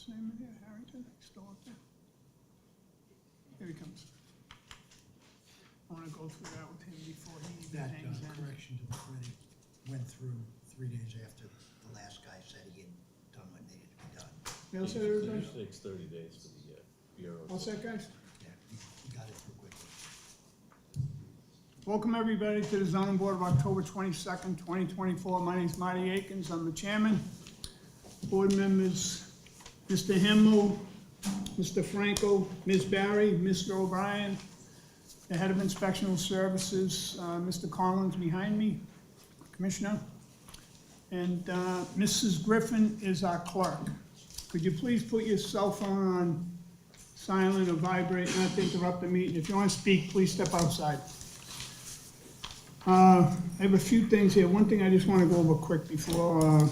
his name in here, Harrington, still up there? Here he comes. I wanna go through that with him before he even That hangs in. correction to the credit went through 3 days after the last guy said he had done what needed to be done. You all set, everybody? Usually takes 30 days for the bureau. All set, guys? Yeah, he got it through quickly. Welcome, everybody, to the zoning board of October 22nd, 2024. My name's Marty Akins, I'm the chairman. Board members, Mr. Hemel, Mr. Franco, Ms. Barry, Mr. O'Brien, the head of inspectional services, Mr. Collins behind me, Commissioner. And Mrs. Griffin is our clerk. Could you please put your cell phone on silent or vibrate, not to interrupt the meeting? If you want to speak, please step outside. I have a few things here. One thing I just want to go over quick before,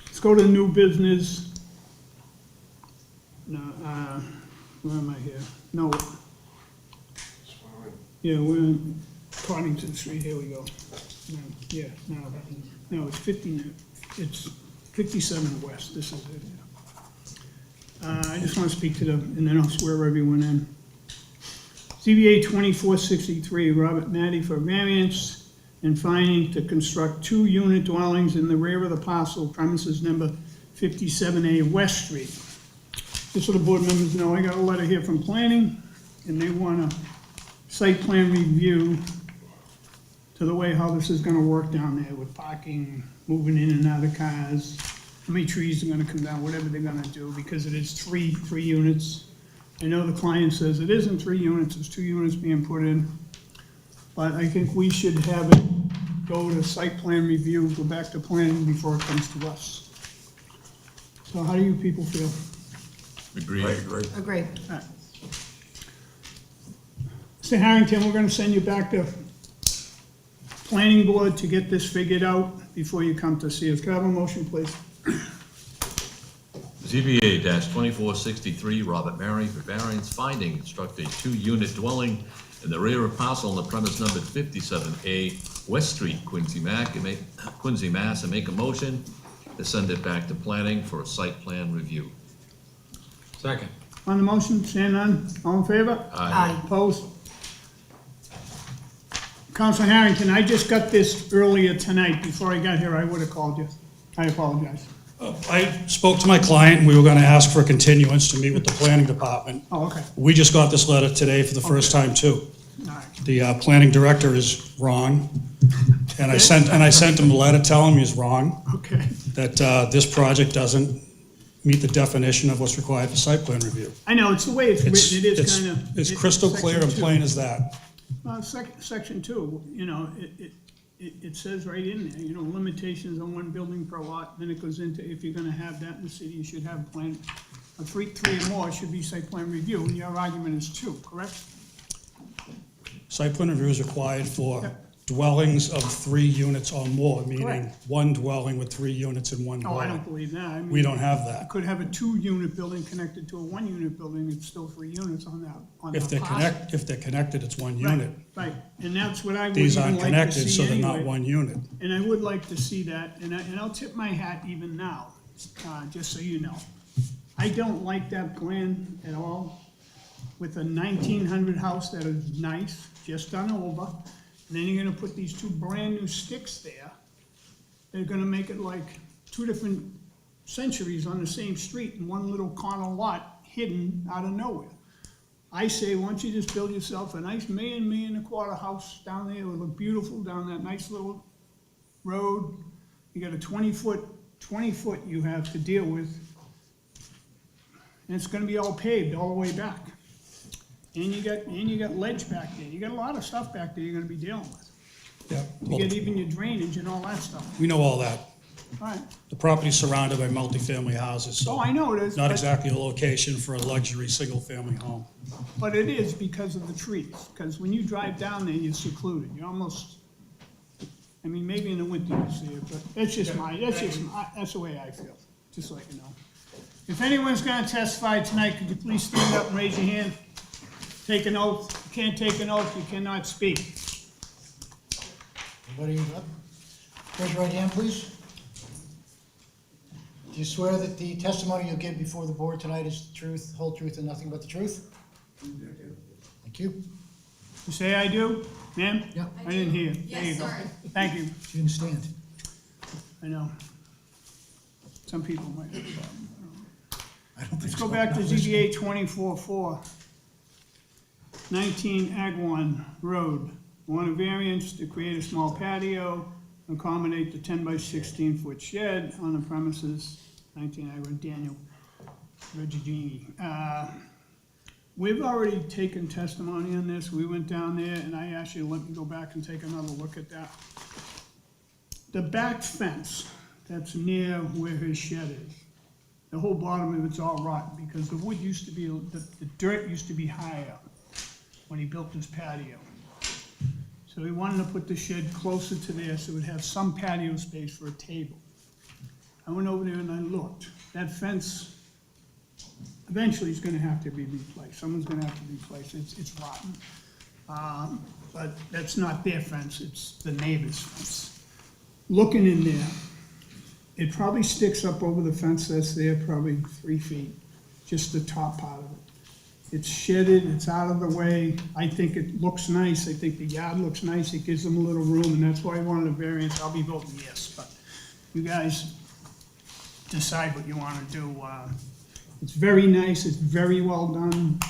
let's go to new business. No, where am I here? No. Yeah, we're in Cottington Street, here we go. Yeah, no, it's 57 West, this is it. I just want to speak to them, and then I'll swear everyone in. ZBA 2463, Robert Matty for variance and finding to construct 2-unit dwellings in the rear of the parcel premises number 57A West Street. Just so the board members know, I got a letter here from planning, and they want a site plan review to the way how this is gonna work down there with parking, moving in and out of cars, how many trees are gonna come down, whatever they're gonna do, because it is three units. I know the client says it isn't 3 units, it's 2 units being put in, but I think we should have it go to site plan review, go back to planning before it comes to us. So how do you people feel? Agreed. Agreed. All right. Mr. Harrington, we're gonna send you back to planning board to get this figured out before you come to see us. Can I have a motion, please? ZBA-2463, Robert Mary for variance finding, construct a 2-unit dwelling in the rear of parcel on the premise numbered 57A West Street, Quincy, Mass, and make a motion to send it back to planning for a site plan review. Second. On the motion, seeing none, all in favor? Aye. Opposed? Councilor Harrington, I just got this earlier tonight. Before I got here, I would have called you. I apologize. I spoke to my client, and we were going to ask for a continuance to meet with the planning department. Oh, okay. We just got this letter today for the first time, too. All right. The planning director is wrong, and I sent him a letter telling him he's wrong, Okay. that this project doesn't meet the definition of what's required for site plan review. I know, it's the way it's It's written. It is kind of. it's crystal clear and plain as that. Section 2, you know, it says right in there, you know, limitations on 1 building per lot, then it goes into, if you're gonna have that in the city, you should have a plan. A 3 or more should be site plan review, and your argument is 2, correct? Site plan review is required for Yep. dwellings of 3 units or more, meaning Correct. 1 dwelling with 3 units in one Oh, I don't dwelling. believe that. I mean, We don't have you that. could have a 2-unit building connected to a 1-unit building, it's still 3 units on that, on If the they're parcel. if they're connected, it's 1 Right, unit. right, and that's what I would These even aren't like to connected, see so they're not anyway. 1 unit. And I would like to see that, and I'll tip my hat even now, just so you know. I don't like that plan at all, with a 1900 house that is nice, just done over, and then you're gonna put these 2 brand-new sticks there. They're gonna make it like 2 different centuries on the same street in one little corner lot, hidden out of nowhere. I say, why don't you just build yourself a nice $1.25 million house down there, it would look beautiful down that nice little road. You got a 20 foot you have to deal with. And it's gonna be all paved all the way back. And you got ledge back there, you got a lot of stuff back there you're gonna be dealing with. Yeah, You well, get even your drainage and all that stuff. we know all that. All right, The property's surrounded by multifamily houses, oh, so I know it is, not but, exactly a location for a luxury single-family home. but it is because of the trees. Because when you drive down there, you're secluded, you're almost, I mean, maybe in the winter you see it, but that's just that's the way I feel, just so you know. If anyone's gonna testify tonight, could you please stand up and raise your hand? Take an oath. You can't take an oath, you cannot speak. Everybody up? Raise your right hand, please. Do you swear that the testimony you'll give before the board tonight is the truth, whole truth, and nothing but the truth? Thank you. You say I do, ma'am? Yeah. I didn't hear. There Yes, you go. sorry. Thank you. She didn't stand. I know. Some people might have a problem. I don't think Let's so. go back to Not listening. ZBA 24-4. 19 Agawam Road. Want a variance to create a small patio, accommodate the 10 by 16 foot shed on the premises, 19 Agawam, Daniel Reggiani. We've already taken testimony on this. We went down there and I actually let me go back and take another look at that. The back fence that's near where his shed is, the whole bottom of it's all rotten because the wood used to be, the dirt used to be higher when he built this patio. So he wanted to put the shed closer to there so it would have some patio space for a table. I went over there and I looked. That fence eventually is gonna have to be replaced. Someone's gonna have to replace it. It's rotten. But that's not their fence, it's the neighbor's fence. Looking in there, it probably sticks up over the fence that's there, probably 3 feet, just the top part of it. It's shedded, it's out of the way. I think it looks nice. I think the yard looks nice. It gives them a little room, and that's why I wanted a variance. I'll be voting yes, but you guys decide what you wanna do. It's very nice, it's very well done.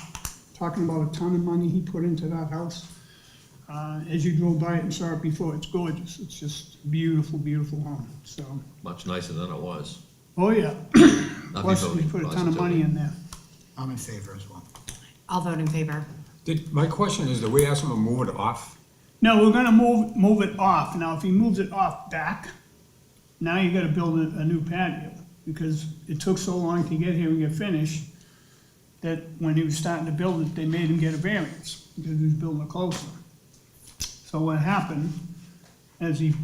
Talking about a ton of money he put into that house. As you drove by it and saw it before, it's gorgeous. It's just a beautiful, beautiful home, so. Much nicer than it was. Oh, yeah. I'll be Plus, we voting put a ton of money positively. in there. I'm in favor as well. I'll vote in favor. My question is, did we ask him to move it off? No, we're gonna move it off. Now, if he moves it off back, now you gotta build a new patio, because it took so long to get here and get finished, that when he was starting to build it, they made him get a variance, because he was building it closer. So what happened, as they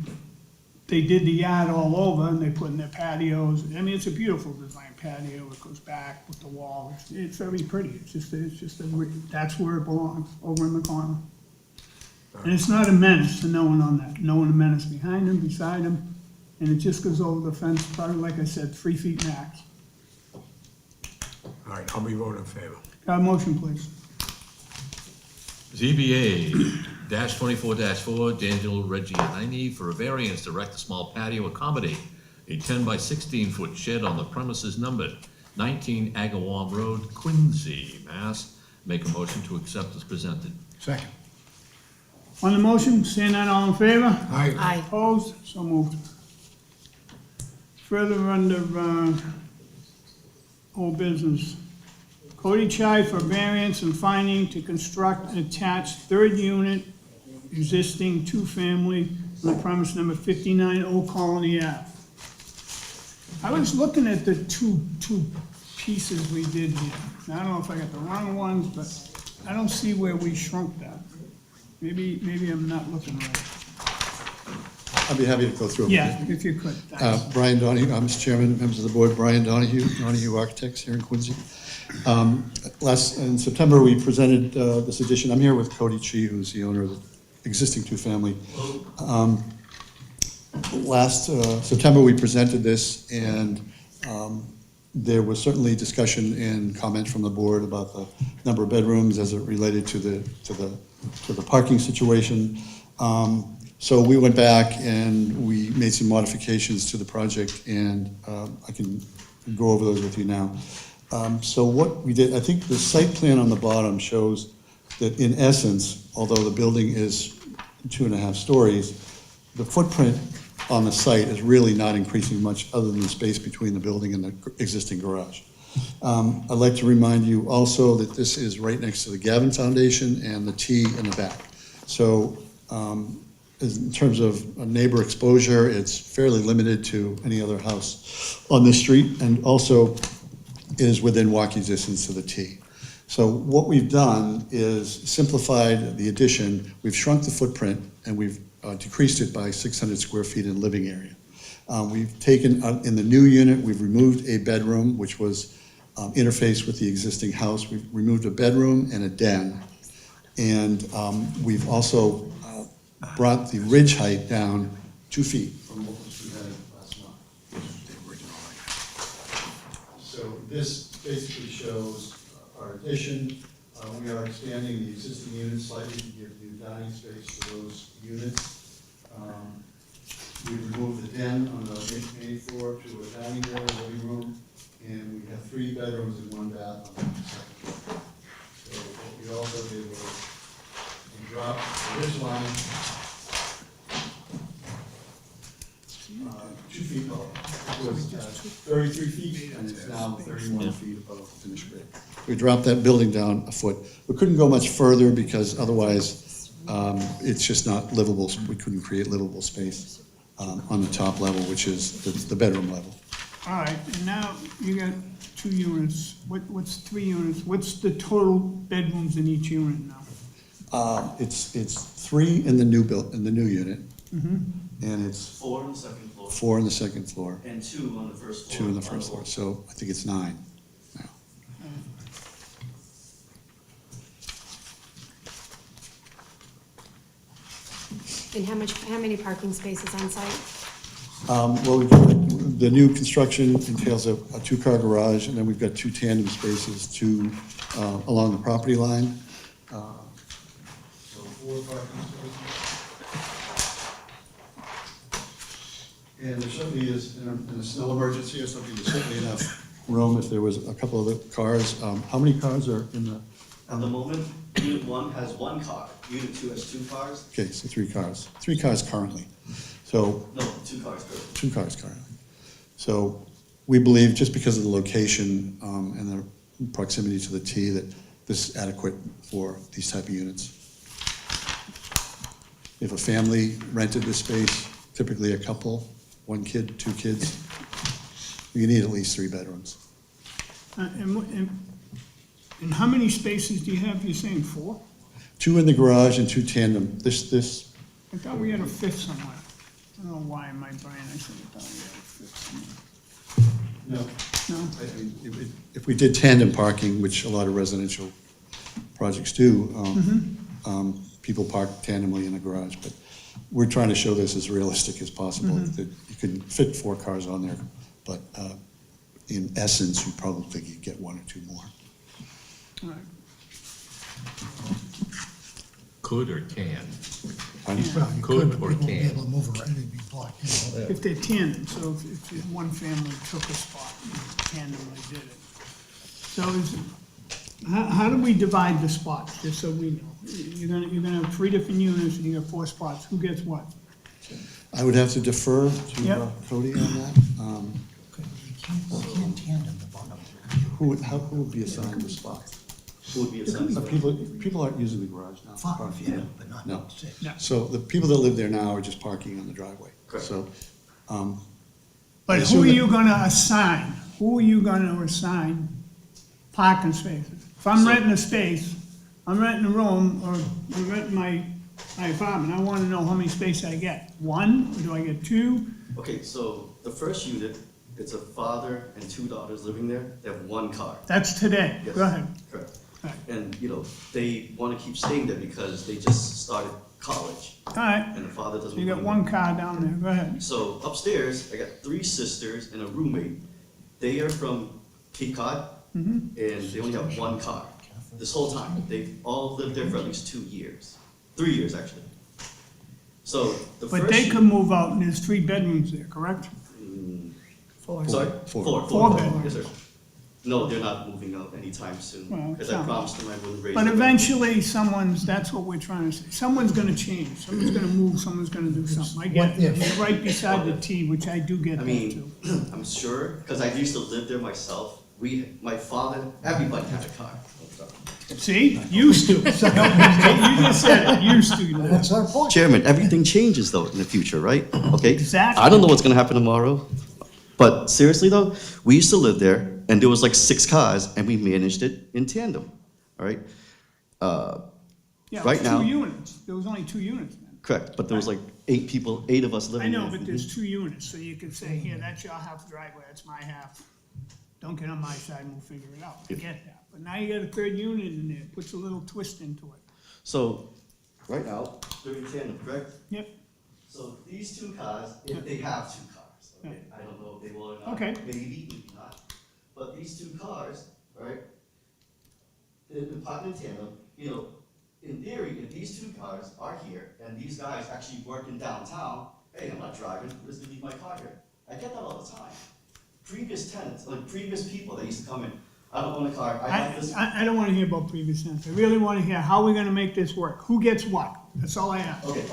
did the yard all over, and they put in their patios, I mean, it's a beautiful design patio, it goes back with the wall, it's very pretty, that's where it belongs, over in the corner. And it's not a menace to no one on that, no one a menace behind him, beside him, and it just goes over the fence, probably, like I said, 3 feet max. All right, I'll be voting in favor. Got a motion, please? ZBA -24-4, Daniel Reggiani for a variance to erect a small patio accommodate a 10 by 16 foot shed on the premises numbered 19 Agawam Road, Quincy, Mass. Make a motion to accept as presented. Second. On the motion, seeing none, all in favor? Aye. Aye. Opposed? So moved. Further under, old business. Cody Chai for variance and finding to construct an attached third unit, existing two-family, on the premise number 59 Old Colony Ave. I was looking at the two pieces we did here. Now, I don't know if I got the wrong ones, but I don't see where we shrunk that. Maybe I'm not looking right. I'd be happy to go through it. Yeah, if you could, thanks. Brian Donahue, I'm Mr. Chairman, members of the board, Brian Donahue Architects here in Quincy. In September, we presented this addition. I'm here with Cody Chi, who's the owner of the existing two-family. Last September, we presented this, and there was certainly discussion and comment from the board about the number of bedrooms as it related to the parking situation. So we went back and we made some modifications to the project, and I can go over those with you now. So what we did, I think the site plan on the bottom shows that in essence, although the building is 2.5 stories, the footprint on the site is really not increasing much other than the space between the building and the existing garage. I'd like to remind you also that this is right next to the Gavin Foundation and the T in the back. So in terms of neighbor exposure, it's fairly limited to any other house on this street, and also is within walking distance to the T. So what we've done is simplified the addition. We've shrunk the footprint, and we've decreased it by 600 square feet in living area. We've taken, in the new unit, we've removed a bedroom, which was interfaced with the existing house. We've removed a bedroom and a den. And we've also brought the ridge height down 2 feet from what we had last month. this basically shows our addition. We are expanding the existing units slightly to give new dining space to those units. We removed the den on the main floor to a dining area, living room, and we have 3 bedrooms and 1 bath on the second floor. So what we also did was we dropped the ridge line 2 feet lower. It was 33 feet, and it's now 31 feet above finished grade. We dropped that building down a foot. We couldn't go much further because otherwise, it's just not livable. We couldn't create livable space on the top level, which is the bedroom level. All right, and now you got 2 units. What's 3 units? What's the total bedrooms in each unit now? It's 3 in the new unit, and it's 4 on the second floor 4 on the second floor, and 2 on the first floor. 2 on the first floor. So I think it's 9 now. And how many parking spaces on site? Well, the new construction entails a 2-car garage, and then we've got 2 tandem spaces, 2 along the property line. So 4 parking spaces. And there certainly is, in a snow emergency or something, there's certainly enough room if there was a couple of the cars. How many cars are in the? At the moment, Unit 1 has 1 car, Unit 2 has 2 cars. Okay, so 3 cars. 3 cars currently. So No, 2 cars currently. 2 cars currently. So we believe, just because of the location and the proximity to the T, that this is adequate for these type of units. If a family rented this space, typically a couple, 1 kid, 2 kids, you need at least 3 bedrooms. And how many spaces do you have? You're saying 4? 2 in the garage and 2 tandem. This, I thought we had a 5th somewhere. I don't know why in my brain I said I thought we had a 5th somewhere. no. No? If we did tandem parking, which a lot of residential projects do, people park tandemly in the garage, but we're trying to show this as realistic as possible, that you can fit 4 cars on there, but in essence, you probably could get 1 or 2 more. All right. Could or can? Pardon? Well, you Could but or people won't be can. able to move around, it'd be blocked, you know. If they're tandem, so if one family took a spot, tandemly did it. So how do we divide the spots, just so we know? You're gonna have 3 different units and you got 4 spots, who gets what? I would have to defer to Yep. Cody on that. You can't tandem the bottom. Who would be assigned the spot? Who would be assigned? People aren't using the garage now. 5, yeah, but No. not 6. No. So the people that live there now are just parking on the driveway. Correct. So, But I who assume are that- you gonna assign? Who are you gonna assign parking spaces? If I'm So- renting a space, I'm renting a room, or I'm renting my apartment, I wanna know how many spaces I get. 1, or do I get 2? Okay, so the first unit, it's a father and 2 daughters living there. They have 1 car. That's today, Yes. go ahead. Correct. Right. And, they want to keep staying there because they just started college All right, and the father doesn't. so you got want 1 car down there, go ahead. So upstairs, I got 3 sisters and a roommate. They are from Cape Cod, and they only have 1 car. This whole time, they've all lived there for at least 2 years, 3 years actually. So the first. But they could move out, and there's 3 bedrooms there, correct? Four. Sorry? Four. Four bedrooms. Yes, sir. No, they're not moving out anytime soon, Well, because I some. promised them I wouldn't raise. But the rent. eventually, that's what we're trying to say. Someone's gonna change, someone's gonna move, someone's gonna do something. I get What it. if? You're right beside the T, which I do get I that mean, too. I'm sure, because I used to live there myself. My father, everybody had a car. See, used to. You just said it, used to. That's our point. Chairman, everything changes though in the future, right? Okay? Exactly. I don't know what's gonna happen tomorrow, but seriously though, we used to live there and there was like 6 cars and we managed it in tandem, all right? Yeah, right it was now- 2 units, there was only 2 units then. Correct, but there was like 8 people, 8 of us I living there. know, but there's 2 units, so you could say, here, that's your half driveway, that's my half. Don't get on my side and we'll figure it out, I get that. But now you got a 3rd unit in there, puts a little twist into it. So, right now, they're in tandem, correct? Yep, So these 2 cars, if they have 2 cars, okay? I don't know if they will or not. Okay. Maybe not. but these two cars, right, they've been parked in tandem, you know, in theory, if these two cars are here, and these guys actually working downtown, hey, I'm not driving, I'm just gonna leave my car here. I get that all the time. Previous tenants, like previous people that used to come in, I don't own a car, I have this. I don't wanna hear about previous tenants. I really wanna hear how we're gonna make this work. Who gets what? That's all I ask. Okay,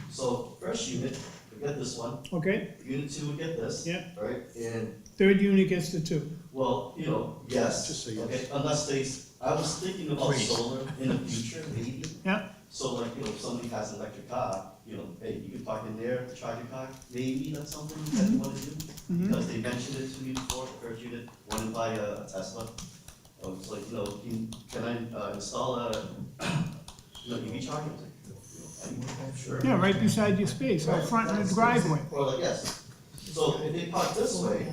so first unit, we get this one, Okay? unit two would get this. Yeah. Right, and, Third unit gets the two. well, you know, yes. Just say yes. Okay, unless they, I was thinking about solar in the future, maybe. Yeah? So like, you know, if somebody has an electric car, you know, hey, you can park in there, charge your car, maybe that's something that you wanna do. Because they mentioned it to me before, the first unit, wanted to buy a Tesla. I was like, you know, can I install a, you know, EV charger? I was like, sure. Yeah, right beside your space, out front in the driveway. Or like, yes. So if they park this way,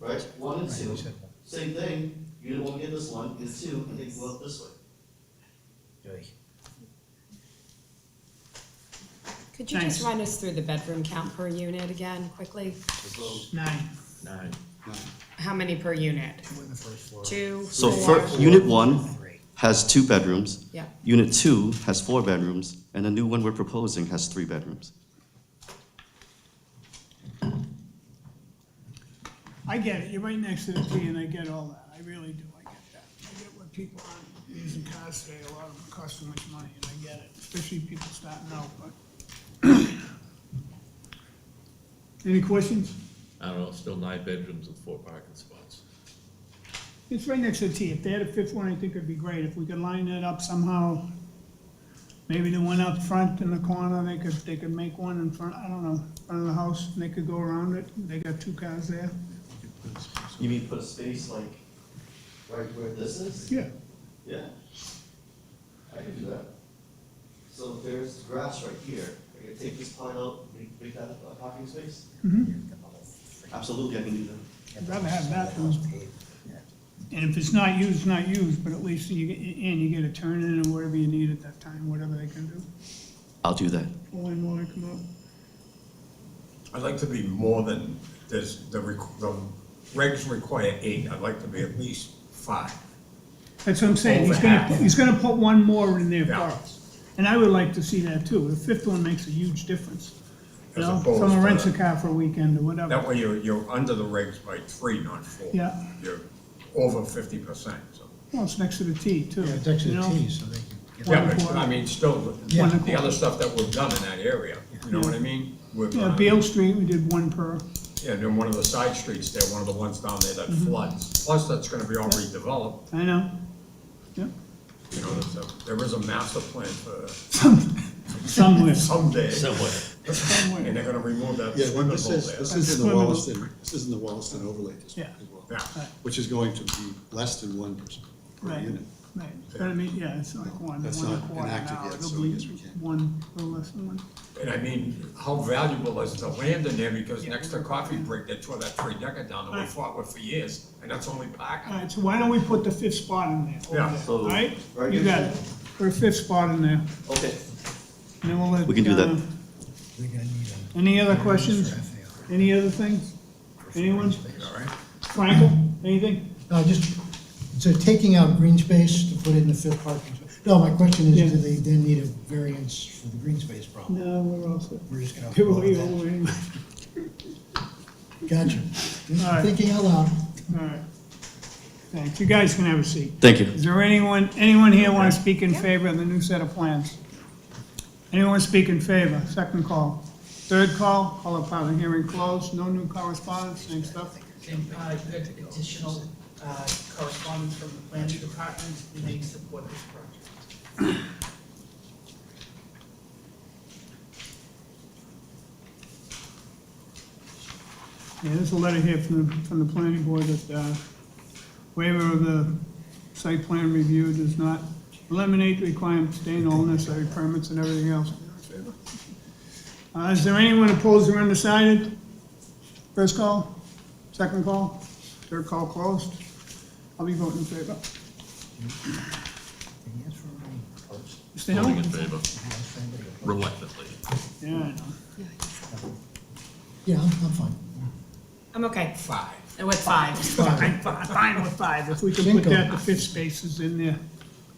right, one and two, same thing, you don't wanna get this one, get two, and they can go up this way. Could you Thanks. just run us through the bedroom count per unit again, quickly? So, 9. How many per unit? Two, so four? for unit one has 2 bedrooms. Yeah. Unit two has 4 bedrooms, and the new one we're proposing has 3 bedrooms. I get it, you're right next to the T, and I get all that, I really do, I get that. I get what people aren't using cars today, a lot of them cost too much money, and I get it, especially people starting out, but. Any questions? I don't know, still 9 bedrooms with 4 parking spots. It's right next to the T, if they had a fifth one, I think it'd be great, if we could line that up somehow. Maybe the one up front in the corner, they could make one in front, I don't know, front of the house, and they could go around it, they got 2 cars there. You mean put a space like right where this is? Yeah. Yeah. I can do that. So there's grass right here. I can take this part out, make that a parking space? Absolutely, I can do that. I'd rather have that than, and if it's not used, not used, but at least you get a turn in or whatever you need at that time, whatever they can do. I'll do that. Pull in while they come up. I'd like to be more than, the regs require 8, I'd like to be at least 5. That's what I'm saying, Over half. he's gonna put one more in there for Yeah. us. And I would like to see that too, the fifth one makes a huge difference. You As know, opposed someone to- rents a car for a weekend or whatever. That way you're under the regs by 3, not 4. Yeah. You're over 50%, so. Well, it's next to the T too. Yeah, it's next to you the know? T, so they can get. Yeah, One but quarter. I mean, still, Yeah. the other stuff that we've done in that area, you know what I mean? With, Yeah, Beale Street, we did one per. Yeah, and then one of the side streets there, one of the ones down there that floods. Plus, that's gonna be all redeveloped, I know. Yep, you know, there is a master plan for somewhere, someday. Somewhere. And somewhere. they're gonna remove that Yeah, swimming this pool is, there. this is in the Swimming- Wollaston, this is in the Wollaston overlay district Yeah. as well. Yeah, Which is going to be less than 1 person per Right. unit. Right, but I mean, yeah, it's like one, That's one and a not quarter enacted now, yet, it'll so I be guess we can't. one, a little less than one. and I mean, how valuable is the land in there, because next to Coffee Break, they tore that 3-decker down that we fought with for years, and that's only All parking. right, so why don't we put the fifth spot in there? over Yeah. there, So, All right, right you here. got it, put a fifth spot in there, Okay, and then we'll let. We can do that. Any other questions? Any other things? Anyone? All right? Frankel, anything? No, just, so taking out green space to put in the fifth parking space. No, my question is, Yeah. do they then need a variance for the green space problem? No, we're all set. We're just gonna. Give vote away, on that. anyway. Gotcha. Just All right. thinking out loud. All right. Thanks, you guys can have a seat. thank you. Is there anyone here want to speak in favor of the new set of plans? Anyone speak in favor? Second call. Third call, call a public hearing closed, no new correspondence, same stuff. Additional correspondence from the planning department, and they support this project. Yeah, there's a letter here from the planning board that waiver of the site plan review does not eliminate the requirement to obtain all necessary permits and everything else. Is there anyone opposed or undecided? First call, second call, third call closed. I'll be voting in favor. Stay Voting in home? favor. Reluctantly. Yeah, I know. Yeah, I'm fine. I'm okay. 5. And with 5. Fine with 5, if we can put that, the 5th spaces in there,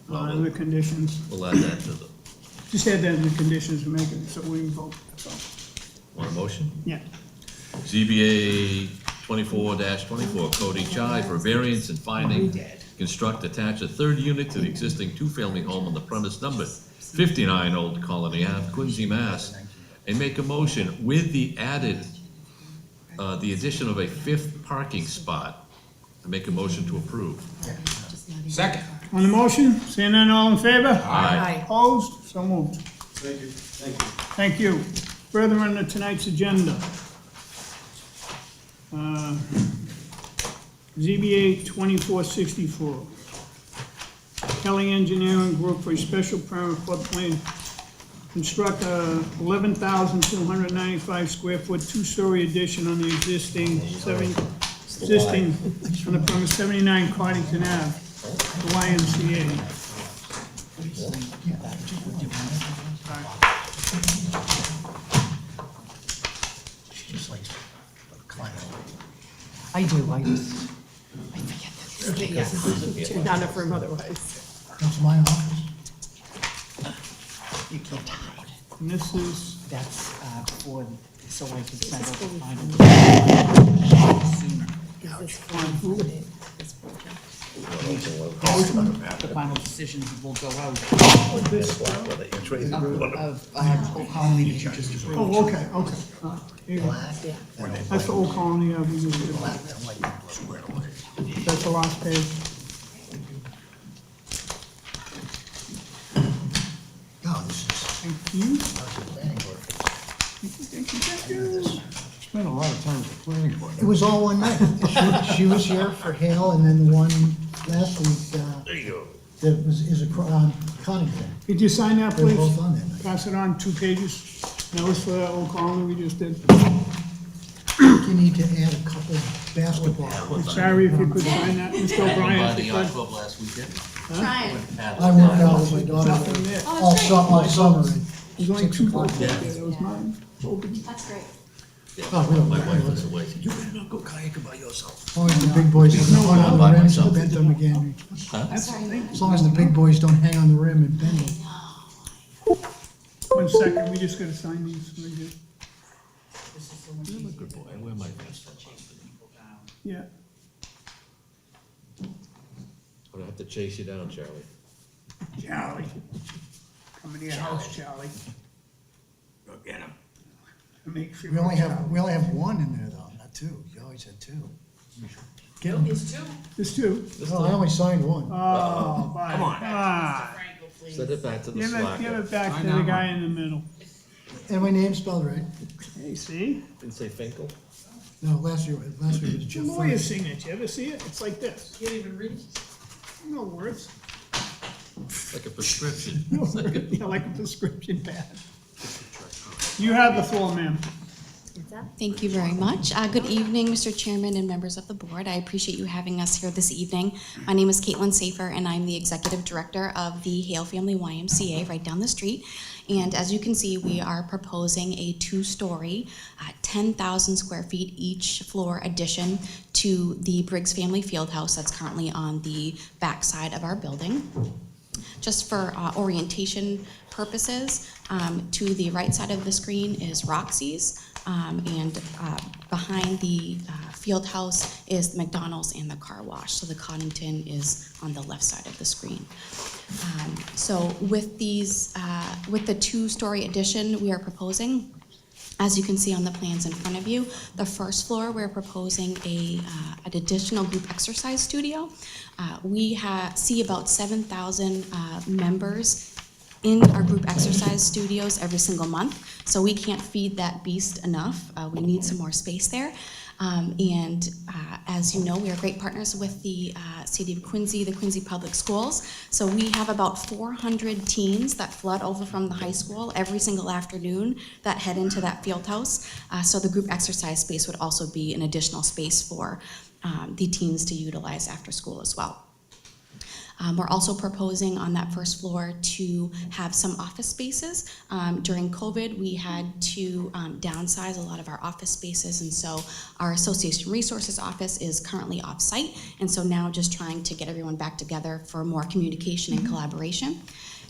in the conditions. We'll add that to the, Just add that in the conditions and make it so we can vote, that's all. want a motion? Yeah. ZBA 24-24, Cody Chai for variance and finding, construct, attach a third unit to the existing two-family home on the premise number 59 Old Colony Ave, Quincy, Mass. And make a motion with the addition of a 5th parking spot. I make a motion to approve. Second. On the motion, seeing none, all in favor? Aye. Opposed? So moved. Thank you. Thank you. Thank you. Further on to tonight's agenda. ZBA 2464. Kelly Engineering Group for a special permit floodplain. Construct a 11,295 square foot, two-story addition on the existing, on the premise 79 Cottington Ave, the YMCA. I do, I just, I forget that. Yes, turn down enough room otherwise. That's my office. You can't hide. And this is, That's for, so I can send out the fully final. Is this for this project? The final decisions will go out this, of Old Colony that you just approved. oh, okay. Here you go. Yeah. That's the old colony of, that's the last page. Oh, this is, Thank you. Thank you. Spent a lot of time at the planning board. it was all one night. She was here for Hale, and then the one last week, that is Connington. Could you sign that, They were please? both on that night. Pass it on, 2 pages. That was for that old colony we just did. You need to add a couple basketball. Sorry if you could sign that, Mr. O'Brien, if you could. Club last weekend? Trying. I worked out with my daughter Nothing there. all summer. There's only 2 books there, that was mine. Open. That's great. Oh, we don't My mind. wife was away. You better not go kayaking by yourself. As long as the big boys don't hang on the rim and bend them again. Sorry. As long as the big boys don't hang on the rim and bend them. 1 second, we just gotta sign these. Right here. I'm a good boy. I wear my vest. Yeah. I'm gonna have to chase you down, Charlie. Charlie. Coming to your house, Charlie. Go get him. Make sure. We only have one in there though, not 2. You always had 2. Get them. There's 2. There's 2. No, I only signed 1. Oh, bye. Come on. Frankel, please. Send it back to the Give slacker. it back to the guy in the middle. And my name's spelled right. Hey, see? Didn't say Finkel? No, last year was Jeff. Lawyer signature, ever see it? It's like this. Can't even read. No words. Like a prescription. No words. Yeah, like a prescription pad. You have the floor, ma'am. Thank you very much. Good evening, Mr. Chairman and members of the board. I appreciate you having us here this evening. My name is Caitlin Safer, and I'm the Executive Director of the Hale Family YMCA right down the street. And as you can see, we are proposing a 2-story, 10,000 square feet each floor addition to the Briggs Family Fieldhouse that's currently on the back side of our building. Just for orientation purposes, to the right side of the screen is Roxy's, and behind the field house is the McDonald's and the car wash. So the Connington is on the left side of the screen. So with these, with the 2-story addition we are proposing, as you can see on the plans in front of you, the first floor, we're proposing an additional group exercise studio. We see about 7,000 members in our group exercise studios every single month, so we can't feed that beast enough. We need some more space there. As you know, we are great partners with the City of Quincy, the Quincy Public Schools. So we have about 400 teens that flood over from the high school every single afternoon that head into that field house. So the group exercise space would also be an additional space for the teens to utilize after school as well. We're also proposing on that first floor to have some office spaces. During COVID, we had to downsize a lot of our office spaces, and so our Association Resources office is currently off-site, and so now just trying to get everyone back together for more communication and collaboration.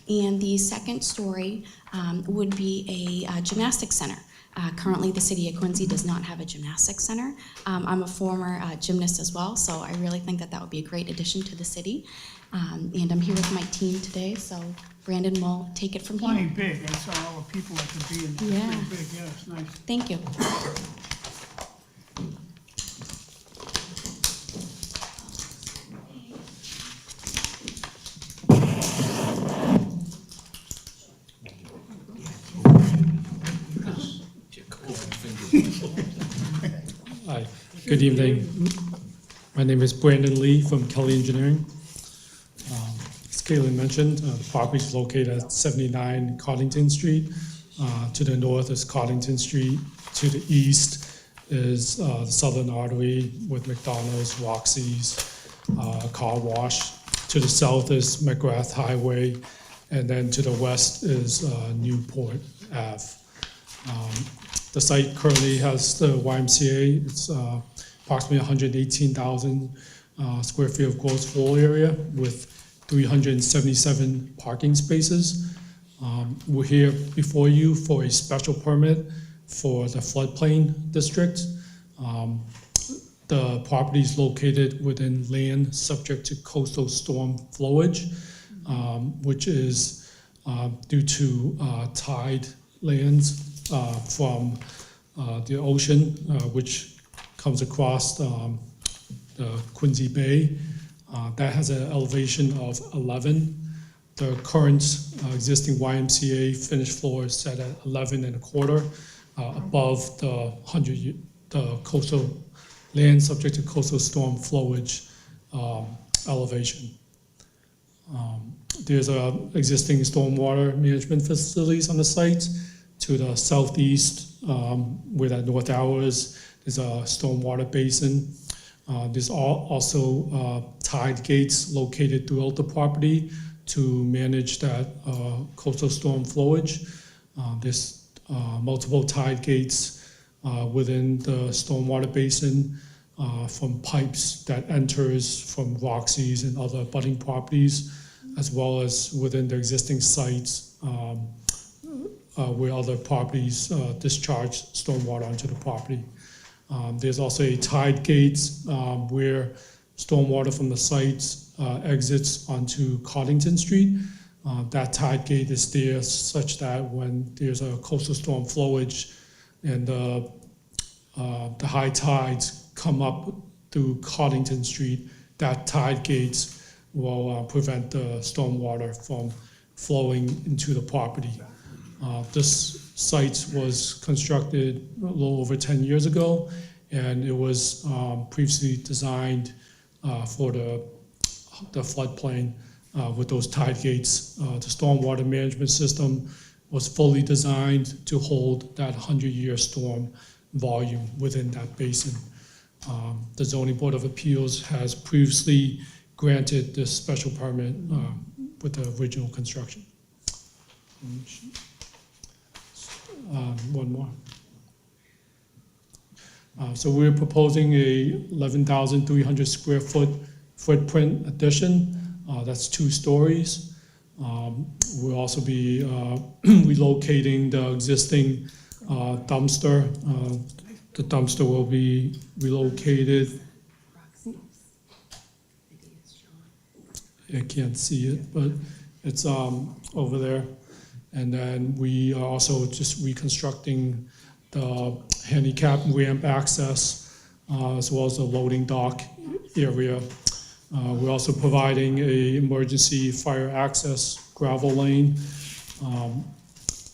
And the second story would be a gymnastics center. Currently, the city of Quincy does not have a gymnastics center. I'm a former gymnast as well, so I really think that that would be a great addition to the city. And I'm here with my team today, so Brandon will take it from Plenty here. big, I saw all the people that could be in there. Yeah. Pretty big, yeah, it's nice. Thank you. Hi, good evening. My name is Brandon Lee from Kelly Engineering. As Caitlin mentioned, the property is located at 79 Coddington Street. To the north is Coddington Street. To the east is the Southern Artery with McDonald's, Roxy's, car wash. To the south is McGrath Highway, and then to the west is Newport Ave. The site currently has the YMCA. It's approximately 118,000 square feet of gross floor area with 377 parking spaces. We're here before you for a special permit for the floodplain district. The property is located within land subject to coastal storm flowage, which is due to tide lands from the ocean, which comes across the Quincy Bay. That has an elevation of 11. The current existing YMCA finished floor is set at 11 1/4, above the coastal land subject to coastal storm flowage elevation. There's existing stormwater management facilities on the site. To the southeast, where that north tower is, there's a stormwater basin. There's also tide gates located throughout the property to manage that coastal storm flowage. There's multiple tide gates within the stormwater basin from pipes that enters from Roxy's and other abutting properties, as well as within the existing sites where other properties discharge stormwater onto the property. There's also a tide gate where stormwater from the sites exits onto Coddington Street. That tide gate is there such that when there's a coastal storm flowage and the high tides come up through Coddington Street, that tide gate will prevent the stormwater from flowing into the property. This site was constructed a little over 10 years ago, and it was previously designed for the floodplain with those tide gates. The stormwater management system was fully designed to hold that 100-year storm volume within that basin. The Zoning Board of Appeals has previously granted this special permit with the original construction. One more. So we're proposing a 11,300 square foot footprint addition. That's 2 stories. We'll also be relocating the existing dumpster. The dumpster will be relocated. I can't see it, but it's over there. And then we are also just reconstructing the handicap ramp access, as well as the loading dock area. We're also providing a emergency fire access gravel lane.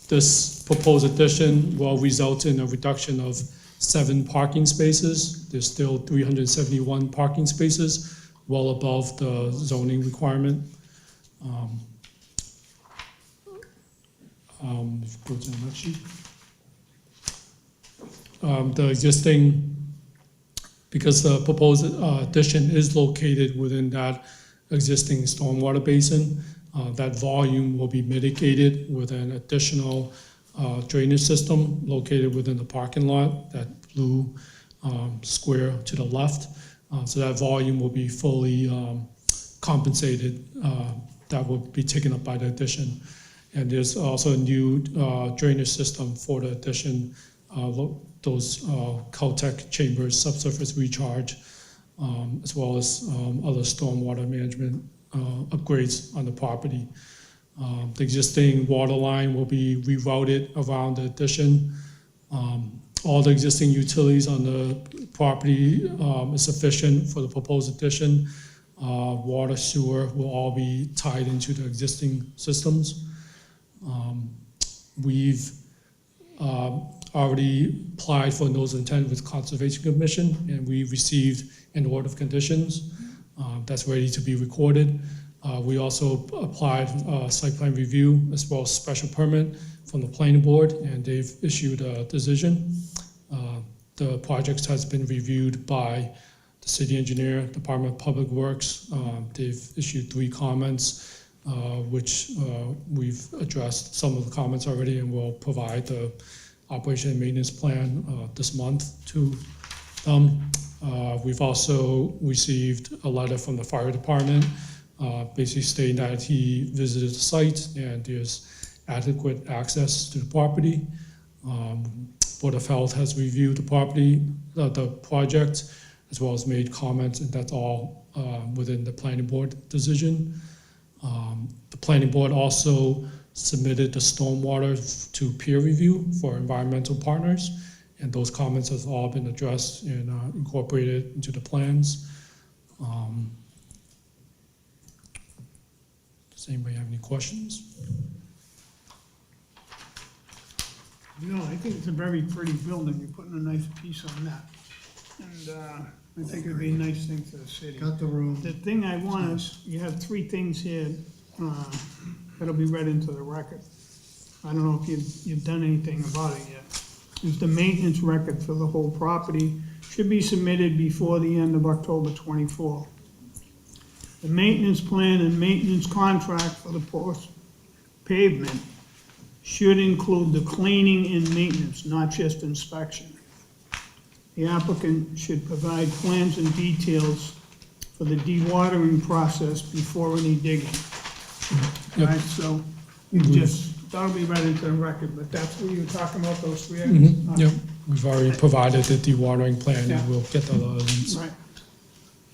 This proposed addition will result in a reduction of 7 parking spaces. There's still 371 parking spaces, well above the zoning requirement. Go to the next sheet. The existing, because the proposed addition is located within that existing stormwater basin. That volume will be mitigated with an additional drainage system located within the parking lot, that blue square to the left. So that volume will be fully compensated, that will be taken up by the addition. And there's also a new drainage system for the addition, those Caltech chambers, subsurface recharge, as well as other stormwater management upgrades on the property. The existing water line will be rerouted around the addition. All the existing utilities on the property is sufficient for the proposed addition. Water, sewer will all be tied into the existing systems. We've already applied for notice of intent with Conservation Commission, and we received an order of conditions that's ready to be recorded. We also applied site plan review as well as special permit from the planning board, and they've issued a decision. The project has been reviewed by the city engineer, Department of Public Works. They've issued 3 comments, which we've addressed some of the comments already, and we'll provide the operation and maintenance plan this month to them. We've also received a letter from the fire department basically stating that he visited the site and there's adequate access to the property. Board of Health has reviewed the property, the project, as well as made comments, and that's all within the planning board decision. The planning board also submitted the stormwater to peer review for environmental partners, and those comments have all been addressed and incorporated into the plans. Does anybody have any questions? No, I think it's a very pretty building, you're putting a nice piece on that. And I think it'd be a nice thing for the city. Got the room. The thing I want is, you have 3 things here that'll be read into the record. I don't know if you've done anything about it yet. Is the maintenance record for the whole property should be submitted before the end of October 24. The maintenance plan and maintenance contract for the post pavement should include the cleaning and maintenance, not just inspection. The applicant should provide plans and details for the dewatering process before any digging. Yep. Right, so you just, that'll be read into the record, but that's what you were talking about, those 3 items? Yep, we've already provided the dewatering plan, Yeah. and we'll get the other ones. Right,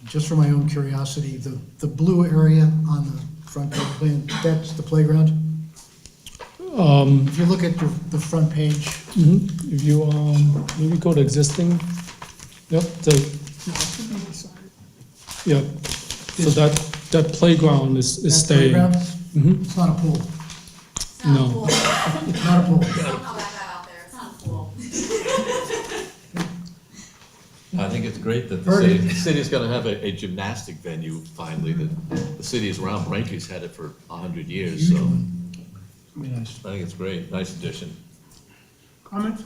Just for my own curiosity, the blue area on the front page plan, that's the playground? If you look at the front page, If you, maybe go to existing, yep, no, it should be decided. yep, so that playground is that staying. playground, Mhm. it's not a pool, No, it's not a pool. I think it's great that Bertie. the city's gonna have a gymnastic venue finally, that the cities around Braintree had it for 100 years, so Be nice. I think it's great, nice addition. Comments?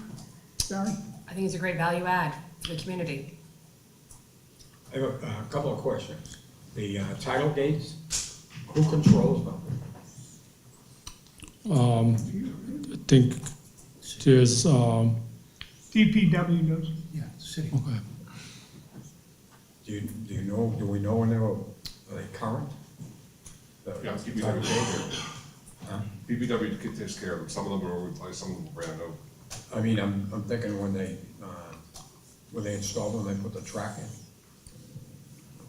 Barry? I think it's a great value add to the community. I have a couple of questions. The tidal gates, who controls them? I think there's, DPW does. Yeah, city. okay. Do we know when they were, are they current? The Yeah, tidal DPW. gate? Huh? DPW takes care of them, some of them are replaced, some of them are brand new. I mean, I'm thinking when they installed them, they put the track in.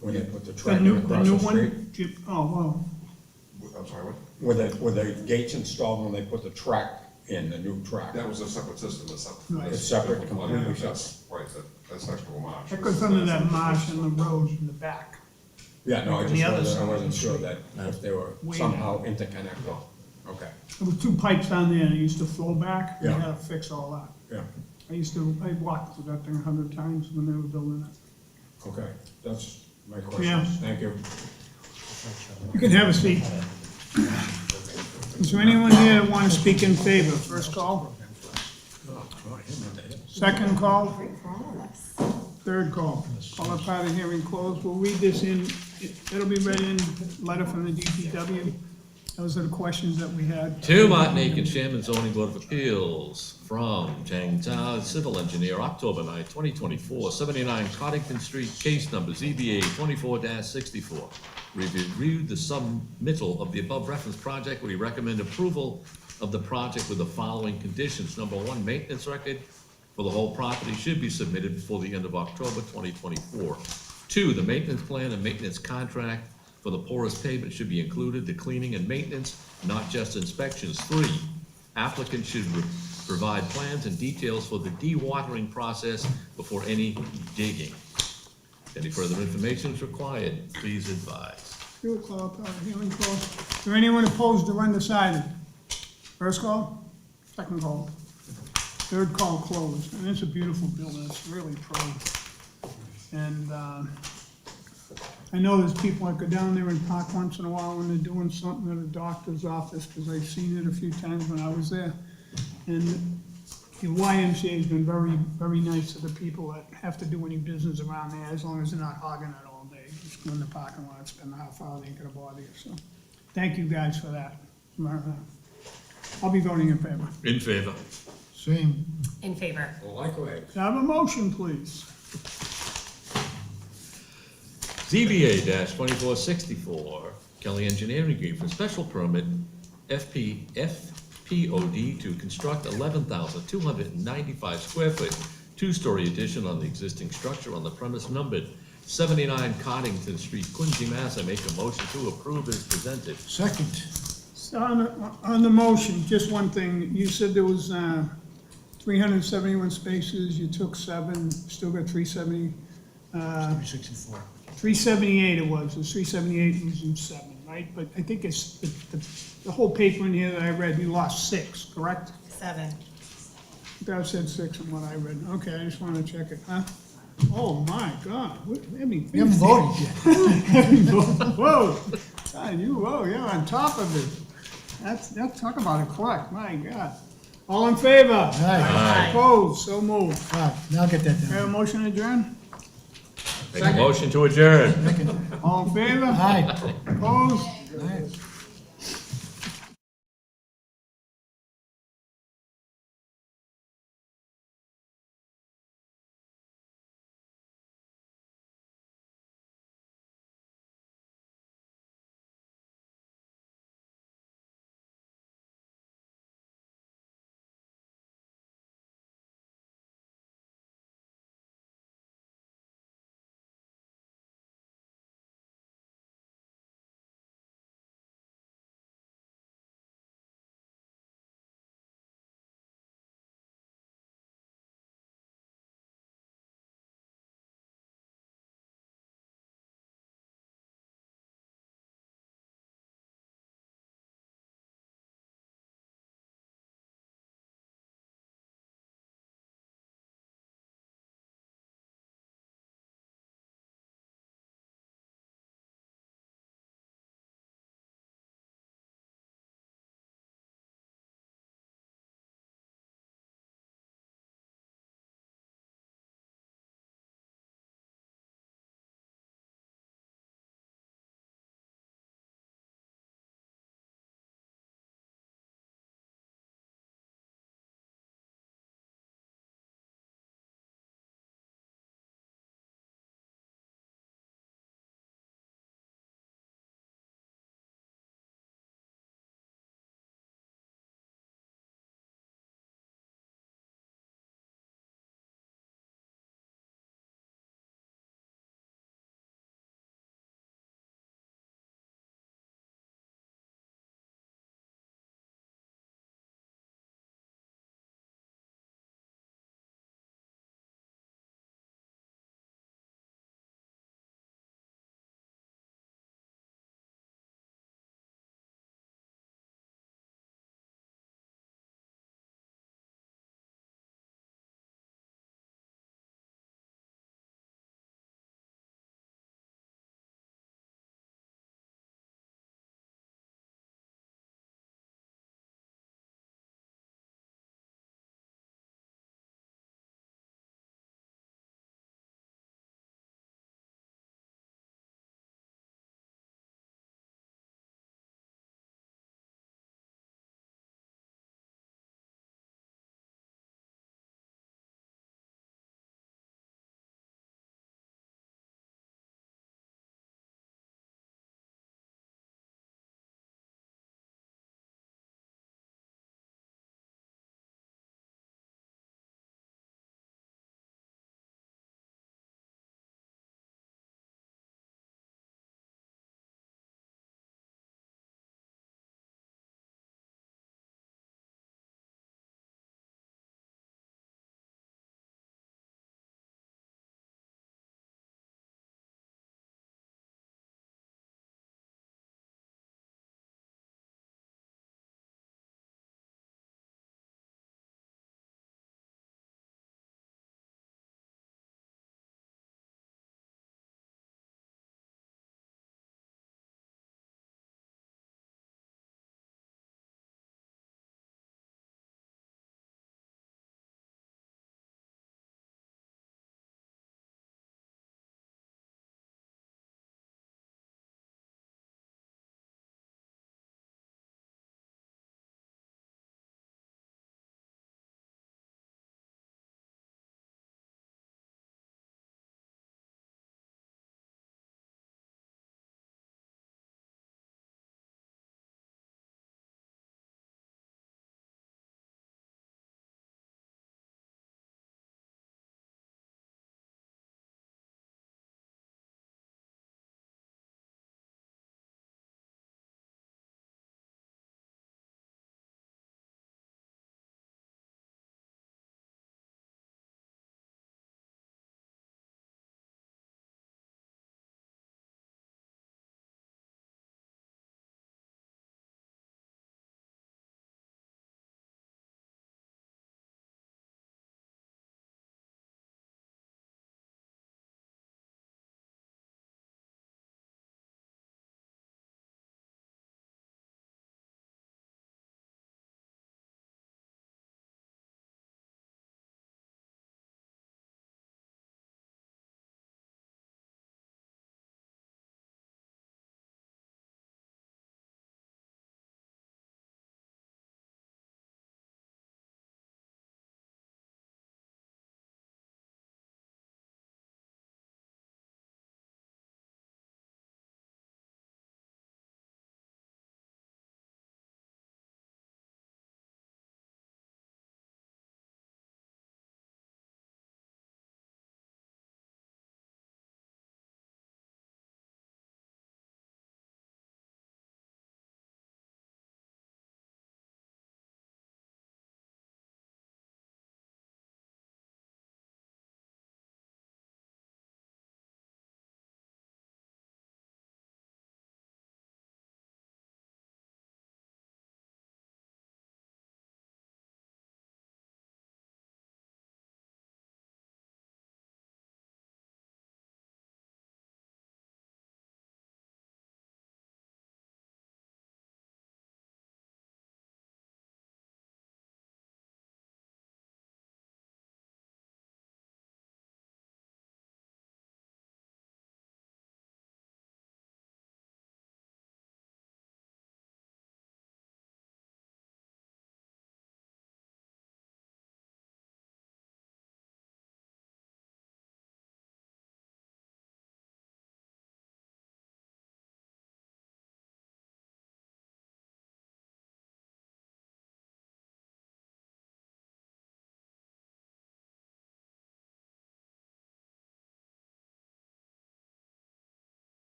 When they put the The track in new across the street. one? Oh, well, I'm sorry, what? Were the gates installed when they put the track in, the new track? That was a separate system, Right. It's separate, completely That's right, that's extra marsh. that goes under that marsh and the road in the back. Yeah, no, I On the other just side. wasn't sure that if they were Way somehow interconnected. Okay, There were 2 pipes down there that used to flow back, and they Yeah. had to fix all that. yeah, I walked through that thing 100 times when they were building it. okay, that's my Yeah. questions, thank you. You can have a seat. Is there anyone here that want to speak in favor? First call? Second call? Third call? All up out of hearing closed. We'll read this in It'll be read in, letter from the DPW. Those are the questions that we had. To Martin Aiken, Chairman Zoning Board of Appeals, from Chang Tao, Civil Engineer, October 9, 2024, 79 Coddington Street, case number ZBA 24-64. Reviewed the submittal of the above referenced project. We recommend approval of the project with the following conditions. Number one, maintenance record for the whole property should be submitted before the end of October 2024. Two, the maintenance plan and maintenance contract for the porous pavement should be included, the cleaning and maintenance, not just inspections. Three, applicant should provide plans and details for the dewatering process before any digging. Any further information is required, please advise. Do a call, public hearing call. Is there anyone opposed or undecided? First call, second call, third call closed. And it's a beautiful building, it's really pretty. And, I know there's people that go down there and park once in a while when they're doing something at a doctor's office, because I've seen it a few times when I was there. And the YMCA has been very, very nice to the people that have to do any business around there, as long as they're not hogging it all day. Just go in the parking lot, spend a half hour, they ain't gonna bother you, so. Thank you guys for that. I'll be voting in favor. In favor. Same. In favor. Likewise. Can I have a motion, please? ZBA 2464, Kelly Engineering Group for special permit FPOD to construct 11,295 square foot, two-story addition on the existing structure on the premise numbered 79 Coddington Street, Quincy, Mass. I make a motion to approve as presented. Second. So on the motion, just one thing, you said there was 371 spaces, you took 7, still got 370, 364. 378 it was 378 using 7, right? But I think it's, the whole paper in here that I read, you lost 6, correct? 7. That said 6 in what I read. Okay, I just want to check it, huh? Oh, my God. Let me We haven't voted yet. Whoa, God, you're on top of it. That's, talk about a clock, my God. All in favor? Aye. Opposed, so moved. All right, now get that Have a down. motion adjourned? Make a motion to adjourn. All in favor? Aye. Opposed? Aye.